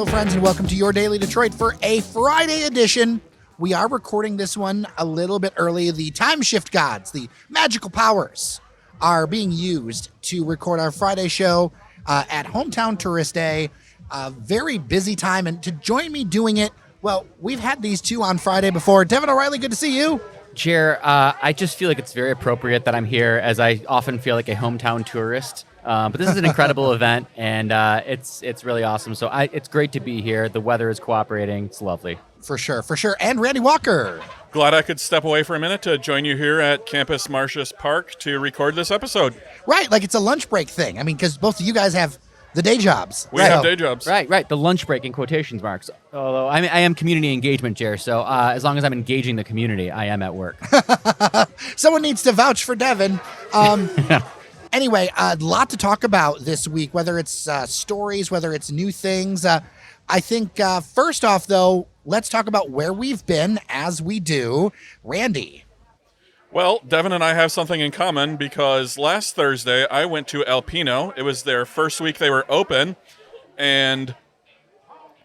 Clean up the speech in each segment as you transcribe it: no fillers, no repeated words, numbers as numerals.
Hello, friends, and welcome to your Daily Detroit for a Friday edition. We are recording this one a little bit early. The time shift gods, the magical powers, are being used to record our Friday show at Hometown Tourist Day. A very busy time, and to join me doing it, well, we've had these two on Friday before. Devon O'Reilly, good to see you. Jer, I just feel like it's very appropriate that I'm here, as I often feel like a hometown tourist. But this is an incredible event, and it's really awesome. So it's great to be here. The weather is cooperating. It's lovely. For sure. And Randy Walker. Glad I could step away for a minute to join you here at Campus Martius Park to record this episode. Right, like it's a lunch break thing. I mean, because both of you guys have the day jobs. We have day jobs. Right. The lunch break in quotations marks. Although I am community engagement, Jer, so as long as I'm engaging the community, I am at work. Someone needs to vouch for Devon. Anyway, a lot to talk about this week, whether it's stories, whether it's new things. I think first off, though, let's talk about where we've been as we do. Randy. Well, Devon and I have something in common because last Thursday I went to Alpino. It was their first week they were open, and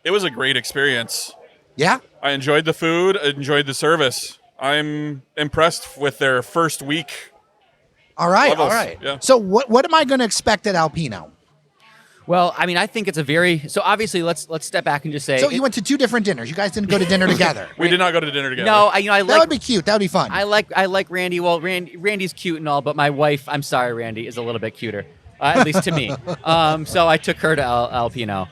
it was a great experience. Yeah? I enjoyed the food, enjoyed the service. I'm impressed with their first week. All right. Yeah. So what am I going to expect at Alpino? Well, I mean, I think it's a very... So obviously, let's step back and just say... So you went to two different dinners. You guys didn't go to dinner together. We did not go to dinner together. No, I like... That would be cute. That would be fun. I like Randy. Well, Randy's cute and all, but my wife, I'm sorry, Randy, is a little bit cuter, at least to me. So I took her to Alpino.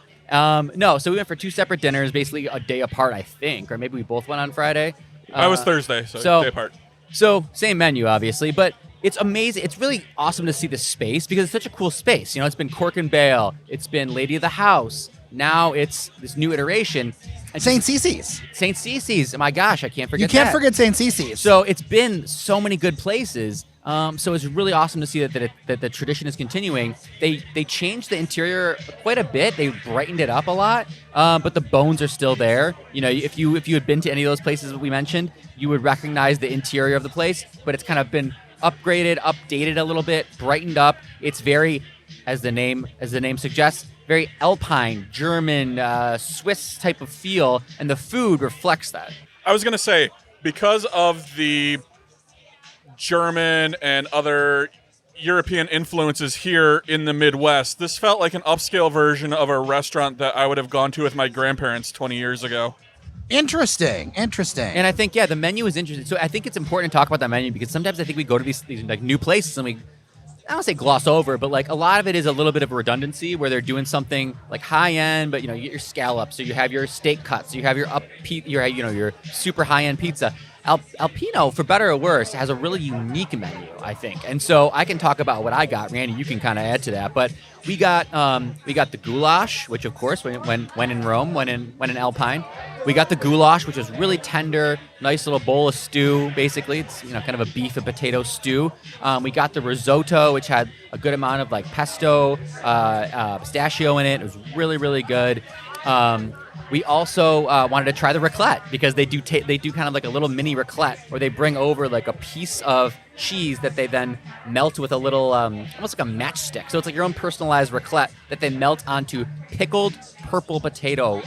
No, so we went for two separate dinners, basically a day apart, I think, or maybe we both went on Friday. I was Thursday, so day apart. So same menu, obviously, but it's amazing. It's really awesome to see this space because it's such a cool space. You know, it's been Cork and Bale. It's been Lady of the House. Now it's this new iteration. St. Cece's. St. Cece's. Oh my gosh, I can't forget that. You can't forget St. Cece's. So it's been so many good places. So it's really awesome to see that the tradition is continuing. They changed the interior quite a bit. They brightened it up a lot, but the bones are still there. You know, if you had been to any of those places that we mentioned, you would recognize the interior of the place. But it's kind of been upgraded, updated a little bit, brightened up. It's very, as the name suggests, very Alpine, German, Swiss type of feel, and the food reflects that. I was going to say, because of the German and other European influences here in the Midwest, this felt like an upscale version of a restaurant that I would have gone to with my grandparents 20 years ago. Interesting. And I think, the menu is interesting. So I think it's important to talk about that menu because sometimes I think we go to these like new places and we, I don't say gloss over, but like a lot of it is a little bit of a redundancy where they're doing something like high end, but you get your scallops, so you have your steak cuts, so you have your super high end pizza. Alpino, for better or worse, has a really unique menu, I think. And so I can talk about what I got. Randy, you can kind of add to that. But we got the goulash, which of course when in Rome, when in Alpine, we got the goulash, which is really tender, nice little bowl of stew. Basically, it's kind of a beef and potato stew. We got the risotto, which had a good amount of like pesto, pistachio in it. It was really, really good. We also wanted to try the raclette because they do kind of like a little mini raclette where they bring over like a piece of cheese that they then melt with a little almost like a matchstick. So it's like your own personalized raclette that they melt onto pickled purple potato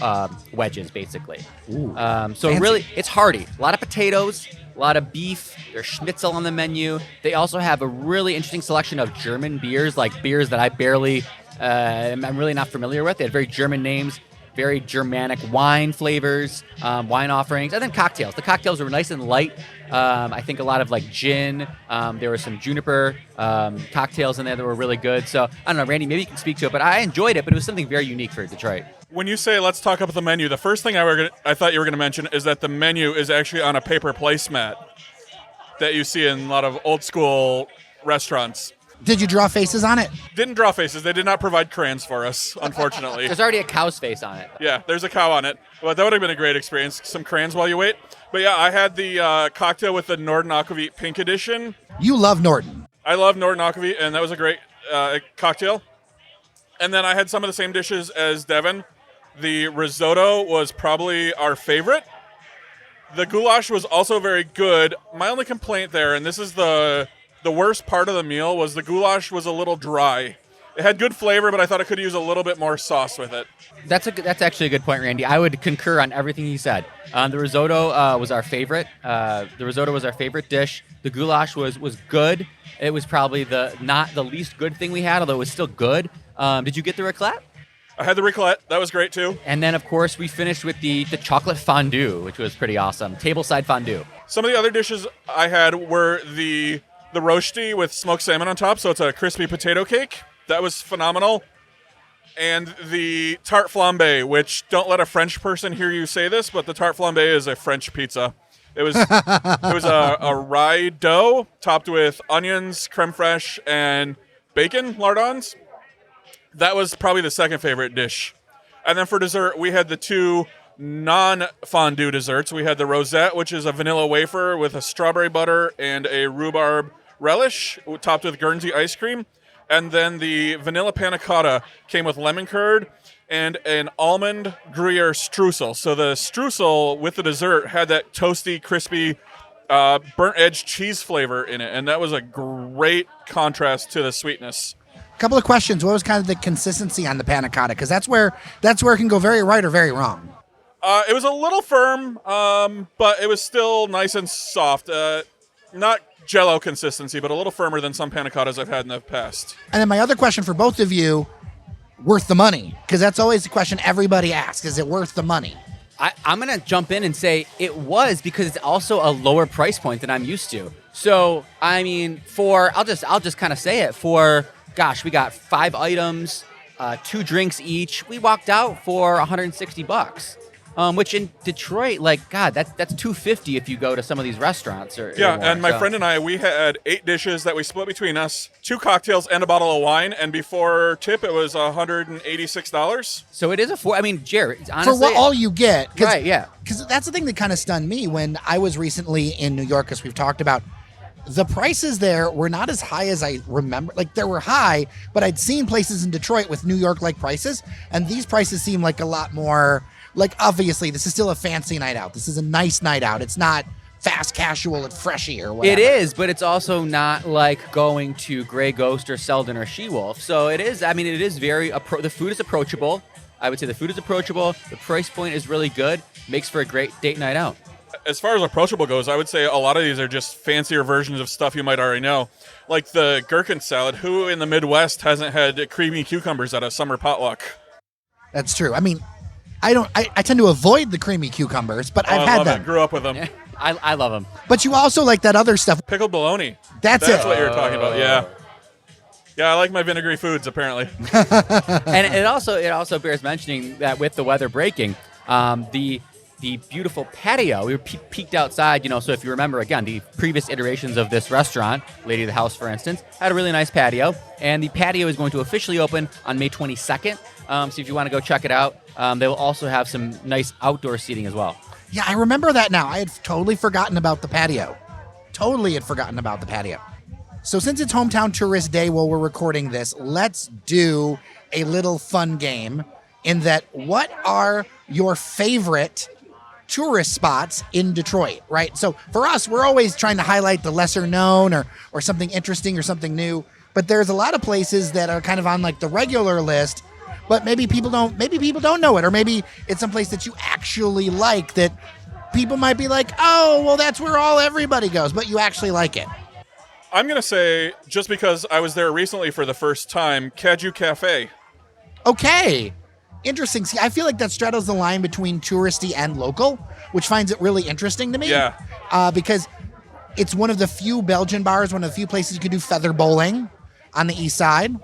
wedges, basically. Ooh, so fancy. Really, it's hearty. A lot of potatoes, a lot of beef. There's schnitzel on the menu. They also have a really interesting selection of German beers, like beers that I barely, I'm really not familiar with. They had very German names. Very Germanic wine flavors, wine offerings, and then cocktails. The cocktails were nice and light. I think a lot of like gin. There were some juniper cocktails in there that were really good. So I don't know, Randy, maybe you can speak to it, but I enjoyed it. But it was something very unique for Detroit. When you say let's talk about the menu, the first thing I thought you were going to mention is that the menu is actually on a paper placemat that you see in a lot of old school restaurants. Did you draw faces on it? Didn't draw faces. They did not provide crayons for us, unfortunately. There's already a cow's face on it. Yeah, there's a cow on it. Well, that would have been a great experience. Some crayons while you wait. But yeah, I had the cocktail with the Norden Aquavit Pink Edition. You love Norden. I love Norden Aquavit, and that was a great cocktail. And then I had some of the same dishes as Devon. The risotto was probably our favorite. The goulash was also very good. My only complaint there, and this is the worst part of the meal, was the goulash was a little dry. It had good flavor, but I thought it could use a little bit more sauce with it. That's actually a good point, Randy. I would concur on everything he said. The risotto was our favorite. The risotto was our favorite dish. The goulash was good. It was probably not the least good thing we had, although it was still good. Did you get the raclette? I had the raclette. That was great, too. And then, of course, we finished with the chocolate fondue, which was pretty awesome. Tableside fondue. Some of the other dishes I had were the roasty with smoked salmon on top, so it's a crispy potato cake. That was phenomenal. And the tarte flambe, which, don't let a French person hear you say this, but the tarte flambe is a French pizza. It was a rye dough topped with onions, creme fraiche, and bacon lardons. That was probably the second favorite dish. And then for dessert, we had the two non-fondue desserts. We had the rosette, which is a vanilla wafer with a strawberry butter and a rhubarb relish topped with Guernsey ice cream. And then the vanilla panna cotta came with lemon curd and an almond Gruyere streusel. So the streusel with the dessert had that toasty, crispy, burnt edge cheese flavor in it. And that was a great contrast to the sweetness. Couple of questions. What was kind of the consistency on the panna cotta? Because that's where it can go very right or very wrong. It was a little firm, but it was still nice and soft. Not Jell-O consistency, but a little firmer than some panna cottas I've had in the past. And then my other question for both of you, worth the money? Because that's always the question everybody asks. Is it worth the money? I'm going to jump in and say it was, because it's also a lower price point than I'm used to. So, I mean, I'll just kind of say it, gosh, we got 5 items, 2 drinks each. We walked out for $160, which in Detroit, like, God, that's $250 if you go to some of these restaurants. And my friend and I, we had 8 dishes that we split between us, 2 cocktails and a bottle of wine, and before tip, it was $186. So it is Jared, honestly, for what all you get, right? Yeah, because that's the thing that kind of stunned me when I was recently in New York, as we've talked about. The prices there were not as high as I remember. Like, they were high, but I'd seen places in Detroit with New York-like prices, and these prices seem like a lot more, like, obviously, this is still a fancy night out. This is a nice night out. It's not fast casual and freshy or whatever. It is, but it's also not like going to Grey Ghost or Selden or She-Wolf. So it is, it is very, the food is approachable. I would say the food is approachable. The price point is really good. Makes for a great date night out. As far as approachable goes, I would say a lot of these are just fancier versions of stuff you might already know. Like the gherkin salad. Who in the Midwest hasn't had creamy cucumbers at a summer potluck? That's true. I mean, I tend to avoid the creamy cucumbers, but I've had them. I grew up with them. Yeah, I love them. But you also like that other stuff. Pickled bologna. That's what you're talking about, yeah. Yeah, I like my vinegary foods, apparently. And it also bears mentioning that with the weather breaking, the beautiful patio, we were peeked outside, so if you remember, again, the previous iterations of this restaurant, Lady of the House, for instance, had a really nice patio, and the patio is going to officially open on May 22nd, so if you want to go check it out, they will also have some nice outdoor seating as well. Yeah, I remember that now. I had totally forgotten about the patio. So since it's Hometown Tourist Day while we're recording this, let's do a little fun game in that what are your favorite tourist spots in Detroit, right? So for us, we're always trying to highlight the lesser known or something interesting or something new. But there's a lot of places that are kind of on like the regular list, but maybe people don't know it, or maybe it's some place that you actually like that people might be like, oh, well, that's where everybody goes, but you actually like it. I'm going to say, just because I was there recently for the first time, Caju Cafe. Okay. Interesting. See, I feel like that straddles the line between touristy and local, which finds it really interesting to me. Yeah. Because it's one of the few Belgian bars, one of the few places you can do feather bowling on the east side.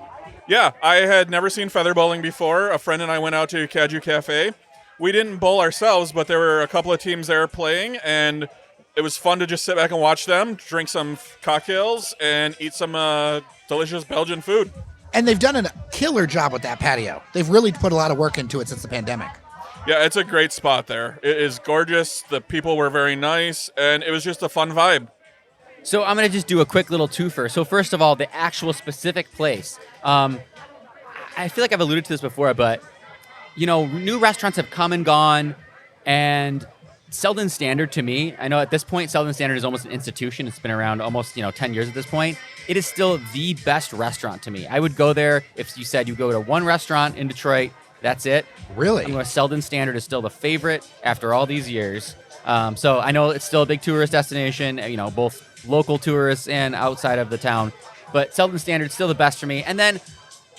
Yeah, I had never seen feather bowling before. A friend and I went out to Caju Cafe. We didn't bowl ourselves, but there were a couple of teams there playing, and it was fun to just sit back and watch them, drink some cocktails, and eat some delicious Belgian food. And they've done a killer job with that patio. They've really put a lot of work into it since the pandemic. Yeah, it's a great spot there. It is gorgeous. The people were very nice, and it was just a fun vibe. So I'm going to just do a quick little twofer. So first of all, the actual specific place. I feel like I've alluded to this before, but, new restaurants have come and gone, and Selden Standard, to me, I know at this point, Selden Standard is almost an institution. It's been around almost 10 years at this point. It is still the best restaurant to me. I would go there if you said you go to one restaurant in Detroit, that's it. Really? Selden Standard is still the favorite after all these years. So I know it's still a big tourist destination, both local tourists and outside of the town. But Selden Standard is still the best for me. And then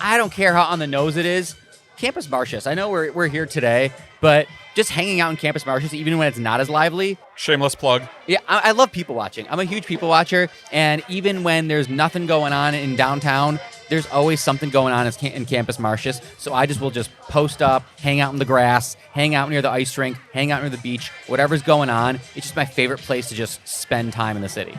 I don't care how on the nose it is. Campus Martius. I know we're here today, but just hanging out in Campus Martius, even when it's not as lively. Shameless plug. Yeah, I love people watching. I'm a huge people watcher, and even when there's nothing going on in downtown, there's always something going on in Campus Martius. So I will just post up, hang out in the grass, hang out near the ice rink, hang out near the beach, whatever's going on. It's just my favorite place to just spend time in the city.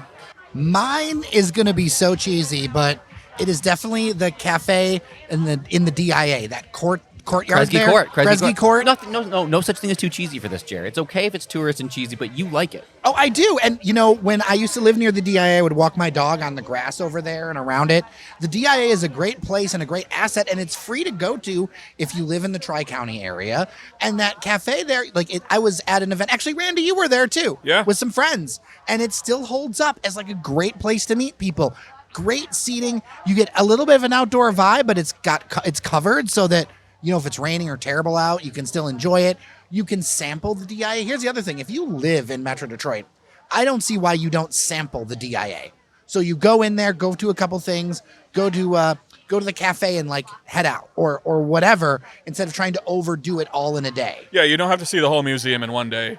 Mine is going to be so cheesy, but it is definitely the cafe in the DIA, that courtyard Kresge there. Court. Kresge Court. No such thing as too cheesy for this, Jared. It's okay if it's tourist and cheesy, but you like it. Oh, I do. And, when I used to live near the DIA, I would walk my dog on the grass over there and around it. The DIA is a great place and a great asset, and it's free to go to if you live in the Tri-County area. And that cafe there, I was at an event. Actually, Randy, you were there too. Yeah. With some friends. And it still holds up as a great place to meet people. Great seating. You get a little bit of an outdoor vibe, but it's covered so that, if it's raining or terrible out, you can still enjoy it. You can sample the DIA. Here's the other thing. If you live in Metro Detroit, I don't see why you don't sample the DIA. So you go in there, go to a couple things, go to the cafe and head out or whatever, instead of trying to overdo it all in a day. Yeah, you don't have to see the whole museum in one day.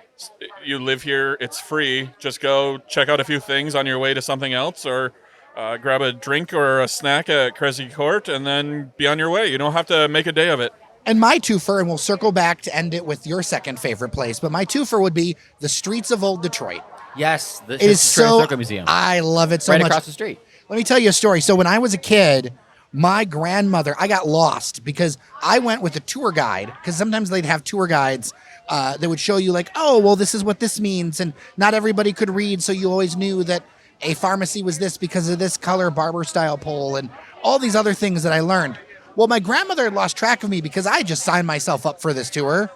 You live here, it's free. Just go check out a few things on your way to something else, or grab a drink or a snack at Kresge Court, and then be on your way. You don't have to make a day of it. And my twofer, and we'll circle back to end it with your second favorite place, but my twofer would be the streets of Old Detroit. Yes, it is so. Circle Museum. I love it so much. Right across the street. Let me tell you a story. So when I was a kid, my grandmother, I got lost because I went with a tour guide, because sometimes they'd have tour guides that would show you this is what this means, and not everybody could read, so you always knew that a pharmacy was this because of this color barber style pole and all these other things that I learned. Well, my grandmother had lost track of me because I just signed myself up for this tour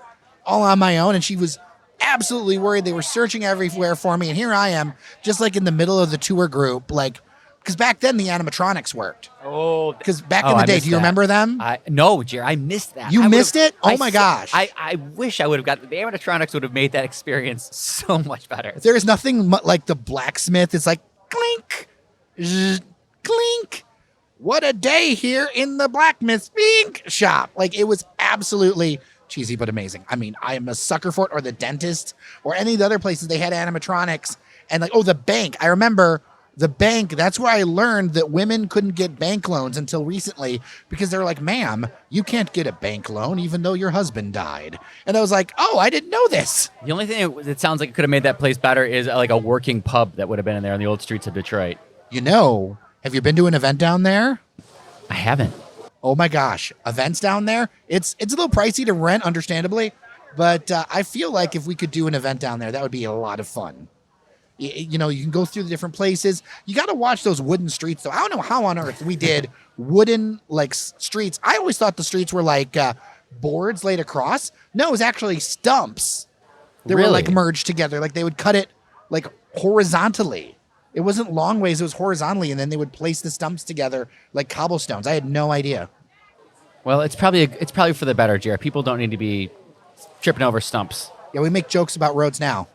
all on my own, and she was absolutely worried. They were searching everywhere for me, and here I am, just in the middle of the tour group, because back then the animatronics worked. Oh, because back in the day, do you remember them? No, Jerry, I missed that. You missed it? Oh my gosh! I wish I would have got the animatronics. Would have made that experience so much better. There's nothing like the blacksmith. It's clink, zzz, clink. What a day here in the blacksmith's shop. It was absolutely cheesy but amazing. I mean, I am a sucker for it. Or the dentist, or any of the other places they had animatronics. And the bank. I remember the bank. That's where I learned that women couldn't get bank loans until recently, because they're like, ma'am, you can't get a bank loan even though your husband died. And I was like, oh, I didn't know this. The only thing that sounds like it could have made that place better is a working pub that would have been in there on the old streets of Detroit. Have you been to an event down there? I haven't. Oh my gosh, events down there. It's a little pricey to rent, understandably, but I feel like if we could do an event down there, that would be a lot of fun. You can go through the different places. You got to watch those wooden streets, though. I don't know how on earth we did wooden streets. I always thought the streets were boards laid across. No, it was actually stumps. They were merged together. They would cut it horizontally. It wasn't long ways, it was horizontally, and then they would place the stumps together like cobblestones. I had no idea. Well, it's probably for the better, Jared. People don't need to be tripping over stumps. Yeah, we make jokes about roads now.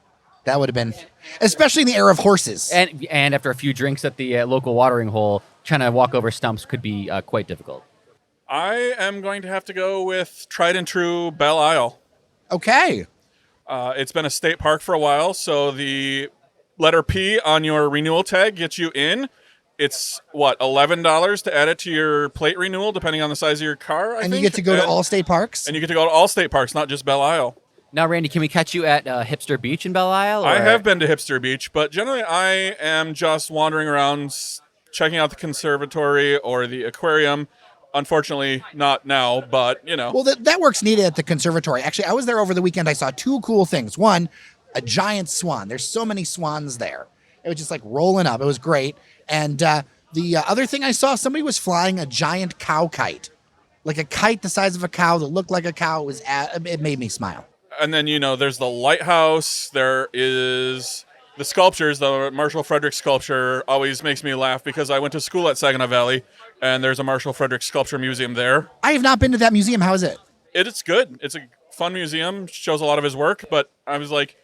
That would have been, especially in the era of horses. And after a few drinks at the local watering hole, trying to walk over stumps could be quite difficult. I am going to have to go with tried and true Belle Isle. Okay. It's been a state park for a while, so the letter P on your renewal tag gets you in. It's, $11 to add it to your plate renewal, depending on the size of your car, I think. You get to go to all state parks? And you get to go to all state parks, not just Belle Isle. Now, Randy, can we catch you at Hipster Beach in Belle Isle? I have been to Hipster Beach, but generally I am just wandering around, checking out the conservatory or the aquarium. Unfortunately, not now, but, Well, that work's needed at the conservatory. Actually, I was there over the weekend. I saw two cool things. One, a giant swan. There's so many swans there. It was just rolling up. It was great. And the other thing I saw, somebody was flying a giant cow kite. A kite the size of a cow that looked like a cow. It made me smile. And then, there's the lighthouse. There is the sculptures. The Marshall Frederick sculpture always makes me laugh because I went to school at Saginaw Valley, and there's a Marshall Frederick sculpture museum there. I have not been to that museum. How is it? It's good. It's a fun museum. Shows a lot of his work. But I was like,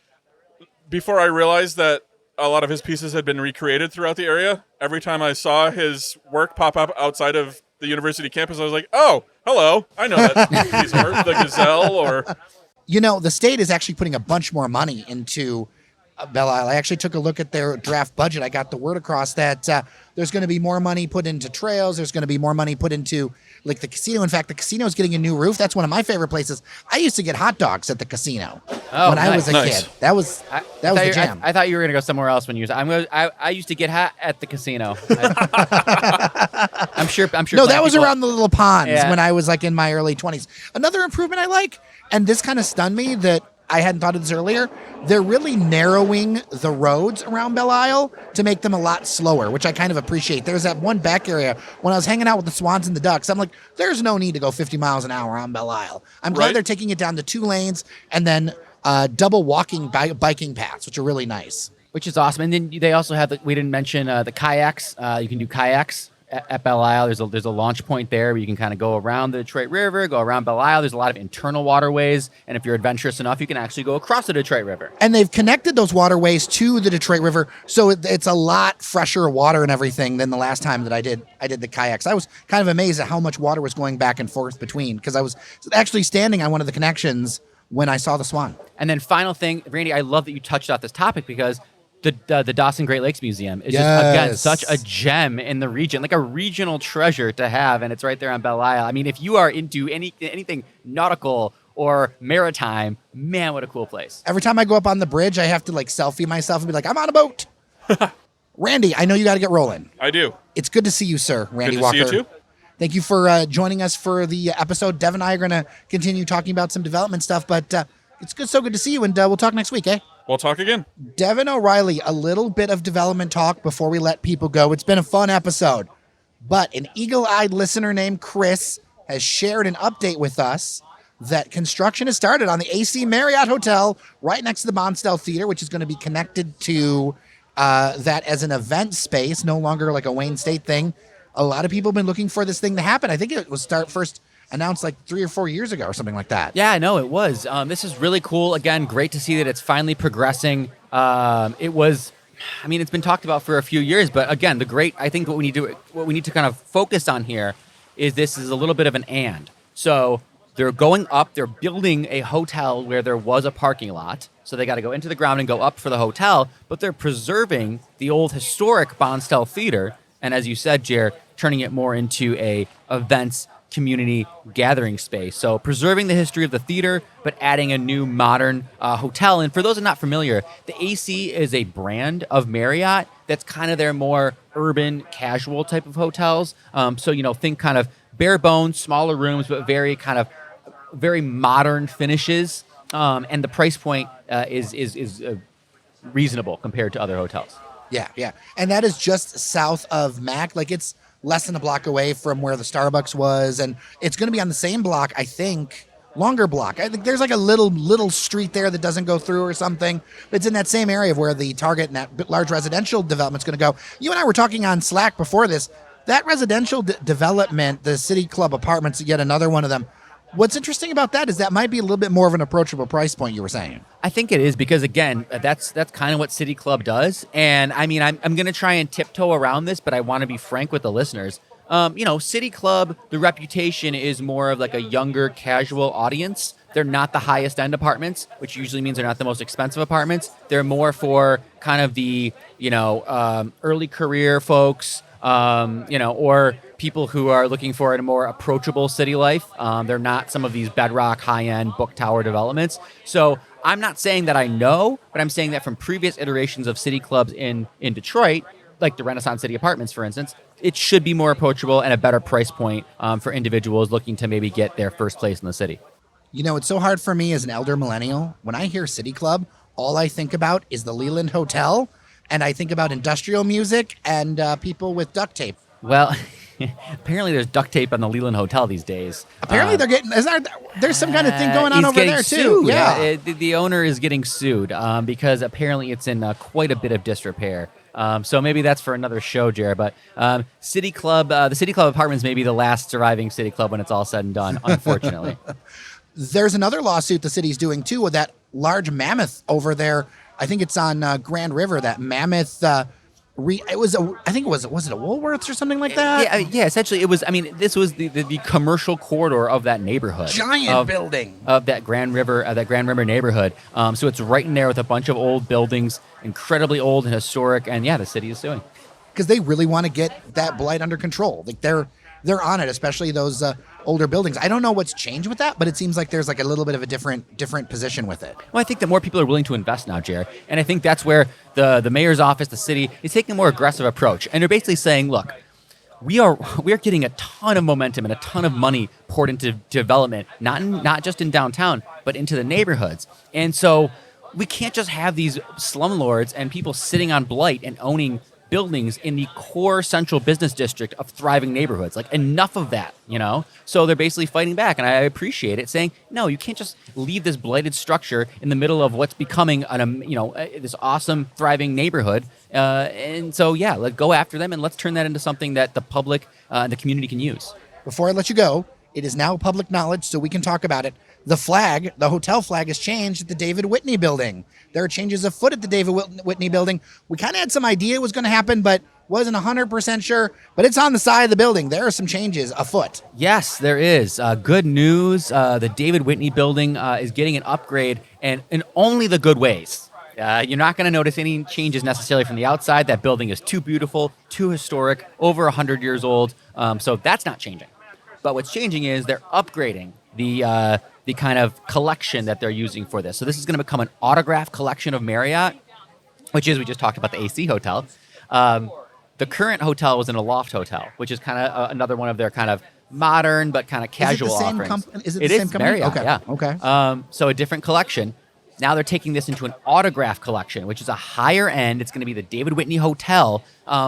before I realized that a lot of his pieces had been recreated throughout the area, every time I saw his work pop up outside of the university campus, I was like, oh, hello. I know that piece of art, the gazelle or... The state is actually putting a bunch more money into Belle Isle. I actually took a look at their draft budget. I got the word across that there's going to be more money put into trails. There's going to be more money put into the casino. In fact, the casino is getting a new roof. That's one of my favorite places. I used to get hot dogs at the casino when I was a kid. That was the jam. I thought you were going to go somewhere else when you. I used to get hot at the casino. I'm sure. No, that was around the little ponds when I was in my early 20s. Another improvement I like, and this kind of stunned me that I hadn't thought of this earlier. They're really narrowing the roads around Belle Isle to make them a lot slower, which I kind of appreciate. There's that one back area when I was hanging out with the swans and the ducks. I'm like, there's no need to go 50 miles an hour on Belle Isle. I'm glad they're taking it down to 2 lanes and then double walking biking paths, which are really nice. Which is awesome. And then they also have, we didn't mention the kayaks. You can do kayaks at Belle Isle. There's a launch point there where you can kind of go around the Detroit River, go around Belle Isle. There's a lot of internal waterways. And if you're adventurous enough, you can actually go across the Detroit River. And they've connected those waterways to the Detroit River. So it's a lot fresher water and everything than the last time that I did the kayaks. I was kind of amazed at how much water was going back and forth between, because I was actually standing on one of the connections when I saw the swan. And then final thing, Randy, I love that you touched on this topic because the Dawson Great Lakes Museum is just, again, such a gem in the region, like a regional treasure to have, and it's right there on Belle Isle. I mean, if you are into anything nautical or maritime, man, what a cool place. Every time I go up on the bridge, I have to selfie myself and be like, I'm on a boat. Randy, I know you got to get rolling. I do. It's good to see you, sir, Randy Walker. Good to see you, too. Thank you for joining us for the episode. Devon and I are going to continue talking about some development stuff, but it's so good to see you, and we'll talk next week, eh? We'll talk again. Devon O'Reilly, a little bit of development talk before we let people go. It's been a fun episode, but an eagle-eyed listener named Chris has shared an update with us that construction has started on the AC Marriott Hotel right next to the Monstel Theater, which is going to be connected to that as an event space, no longer like a Wayne State thing. A lot of people have been looking for this thing to happen. I think it was first announced 3 or 4 years ago or something like that. Yeah, I know it was. This is really cool. Again, great to see that it's finally progressing. It's been talked about for a few years, but again, I think what we need to kind of focus on here is this is a little bit of an and. So they're going up, they're building a hotel where there was a parking lot. So they got to go into the ground and go up for the hotel, but they're preserving the old historic Bonstel Theater. And as you said, Jer, turning it more into a events community gathering space. So preserving the history of the theater, but adding a new modern hotel. And for those who are not familiar, the AC is a brand of Marriott that's kind of their more urban, casual type of hotels. Think kind of bare bones, smaller rooms, but very modern finishes. And the price point is reasonable compared to other hotels. Yeah. And that is just south of Mac. It's less than a block away from where the Starbucks was. And it's going to be on the same block, I think, longer block. I think there's a little street there that doesn't go through or something. It's in that same area of where the Target and that large residential development's going to go. You and I were talking on Slack before this. That residential development, the City Club Apartments, yet another one of them. What's interesting about that is that might be a little bit more of an approachable price point, you were saying. I think it is because, again, that's kind of what City Club does. And, I'm going to try and tiptoe around this, but I want to be frank with the listeners. City Club, the reputation is more of a younger, casual audience. They're not the highest end apartments, which usually means they're not the most expensive apartments. They're more for kind of the, early career folks, or people who are looking for a more approachable city life. They're not some of these bedrock, high-end book tower developments. So I'm not saying that I know, but I'm saying that from previous iterations of city clubs in Detroit, like the Renaissance City Apartments, for instance, it should be more approachable and a better price point for individuals looking to maybe get their first place in the city. It's so hard for me as an elder millennial. When I hear City Club, all I think about is the Leland Hotel, and I think about industrial music and people with duct tape. Well, Apparently, there's duct tape on the Leland Hotel these days. Apparently, there's some kind of thing going on He's over getting there sued. too. Yeah. The owner is getting sued because apparently it's in quite a bit of disrepair. So maybe that's for another show, Jared. But City Club, the City Club Apartments may be the last surviving City Club when it's all said and done, unfortunately. There's another lawsuit the city's doing too with that large mammoth over there. I think it's on Grand River. That mammoth. Was it a Woolworths or something like that? Yeah. Essentially, it was. I mean, this was the commercial corridor of that neighborhood, Giant building of that Grand River neighborhood. So it's right in there with a bunch of old buildings, incredibly old and historic. And yeah, the city is suing because they really want to get that blight under control. Like they're on it, especially those older buildings. I don't know what's changed with that, but it seems like there's like a little bit of a different position with it. Well, I think that more people are willing to invest now, Jared. And I think that's where the mayor's office, the city, is taking a more aggressive approach. And they're basically saying, look, we are getting a ton of momentum and a ton of money poured into development, not just in downtown, but into the neighborhoods. And so we can't just have these slumlords and people sitting on blight and owning buildings in the core central business district of thriving neighborhoods. Like, enough of that, So they're basically fighting back, and I appreciate it, saying, no, you can't just leave this blighted structure in the middle of what's becoming this awesome, thriving neighborhood. And so, yeah, let's go after them, and let's turn that into something that the public and the community can use. Before I let you go, it is now public knowledge, so we can talk about it. The hotel flag has changed at the David Whitney building. There are changes afoot at the David Whitney building. We kind of had some idea it was going to happen, but wasn't 100% sure. But it's on the side of the building. There are some changes afoot. Yes, there is. Good news. The David Whitney building is getting an upgrade, and in only the good ways. You're not going to notice any changes necessarily from the outside. That building is too beautiful, too historic, over 100 years old. So that's not changing. But what's changing is they're upgrading the kind of collection that they're using for this. So this is going to become an autograph collection of Marriott, which is, we just talked about the AC hotel. The current hotel was in a loft hotel, which is kind of another one of their kind of modern but kind of casual offerings. Is it the same company? Marriott, okay. Yeah. Okay. So a different collection. Now they're taking this into an autograph collection, which is a higher end. It's going to be the David Whitney Hotel.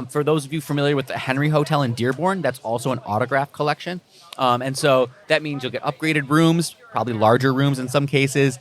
For those of you familiar with the Henry Hotel in Dearborn, that's also an autograph collection. And so that means you'll get upgraded rooms, probably larger rooms in some cases.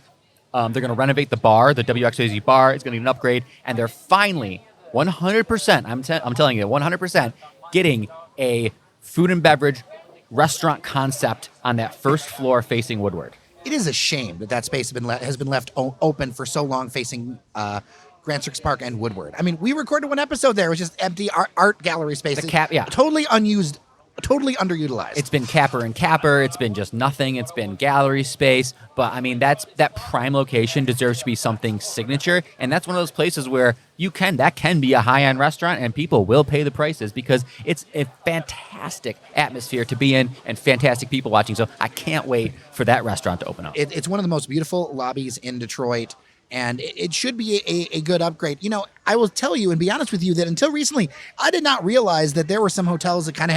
They're going to renovate the bar, the WXYZ bar. It's going to need an upgrade. And they're finally 100%, I'm telling you, 100% getting a food and beverage restaurant concept on that first floor facing Woodward. It is a shame that space has been left open for so long, facing Grand Circus Park and Woodward. I mean, we recorded one episode there. It was just empty art gallery space. Totally unused, totally underutilized. It's been capper and capper. It's been just nothing. It's been gallery space. But, I mean, that prime location deserves to be something signature. And that's one of those places where that can be a high-end restaurant, and people will pay the prices because it's a fantastic atmosphere to be in and fantastic people watching. So I can't wait for that restaurant to open up. It's one of the most beautiful lobbies in Detroit, and it should be a good upgrade. I will tell you and be honest with you that until recently, I did not realize that there were some hotels that kind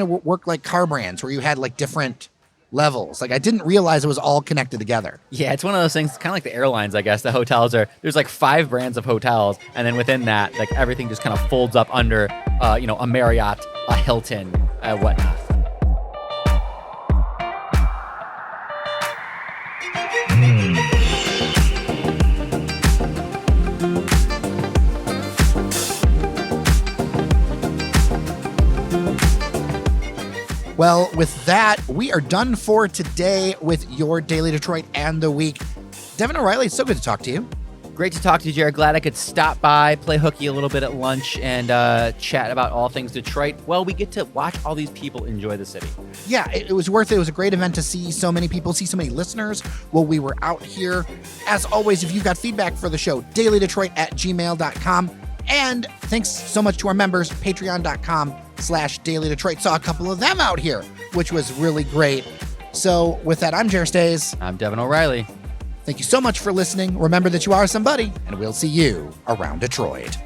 of worked like car brands where you had like different levels. Like, I didn't realize it was all connected together. Yeah, it's one of those things, kind of like the airlines, I guess. The hotels there's like 5 brands of hotels, and then within that, like, everything just kind of folds up under, a Marriott, a Hilton, whatnot. Well, with that, we are done for today with your Daily Detroit and the week. Devon O'Reilly, it's so good to talk to you. Great to talk to you, Jared. Glad I could stop by, play hooky a little bit at lunch, and chat about all things Detroit. Well, we get to watch all these people enjoy the city. Yeah, it was worth it. It was a great event to see so many people, see so many listeners while we were out here. As always, if you've got feedback for the show, dailydetroit@gmail.com. And thanks so much to our members, patreon.com/dailydetroit. Saw a couple of them out here, which was really great. So with that, I'm Jared Stays. I'm Devon O'Reilly. Thank you so much for listening. Remember that you are somebody, and we'll see you around Detroit.